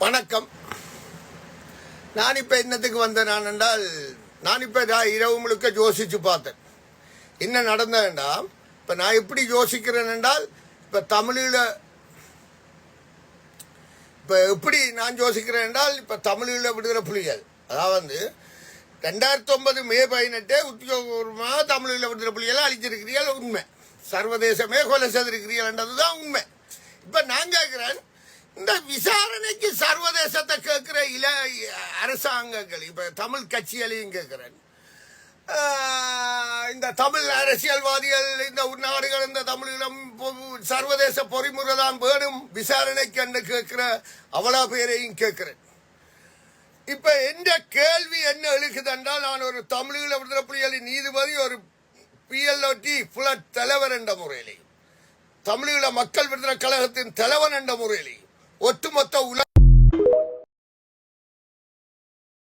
வணக்கம். நான் இப்போ என்னத்துக்கு வந்தேன் என்றால், நான் இப்போ இரவு முழுக்க யோசித்து பார்த்தேன் என்ன நடந்ததுண்டா. இப்போ நான் எப்படி யோசிக்கிறேன் என்றால், இப்போ தமிழில் இப்போ எப்படி நான் யோசிக்கிறேன் என்றால், இப்போ தமிழில் விடுதலை புலிகள், அதாவது 2009 மே 18 உத்தியோகபூர்வமாக தமிழில் விடுதலை புலிகளை அழிச்சிருக்கிறீர்கள், உண்மை. சர்வதேசமே கொலை செய்திருக்கிறீர்கள் என்றதுதான் உண்மை. இப்போ நான் கேட்கிறேன், இந்த விசாரணைக்கு சர்வதேசத்தை கேட்கிற அரசாங்கங்கள், இப்ப தமிழ் கட்சிகளையும் கேட்கிறேன், இந்த தமிழ் அரசியல்வாதிகள், இந்த நாடுகள் இந்த தமிழிடம் சர்வதேச பொறிமுறை தான் வேணும் விசாரணைக்கு என்று கேட்கிற அவ்வளோ பேரையும் கேட்கிறேன். இப்ப எந்த கேள்வி என்ன எழுக்குது என்றால், நான் ஒரு தமிழீழ விடுதலை புலிகளின் நீதிபதி, ஒரு PLOT புலட் தலைவர் என்ற முறையிலேயும், தமிழீழ மக்கள் விடுதலை கழகத்தின் தலைவன் என்ற முறையிலேயும், ஒட்டுமொத்த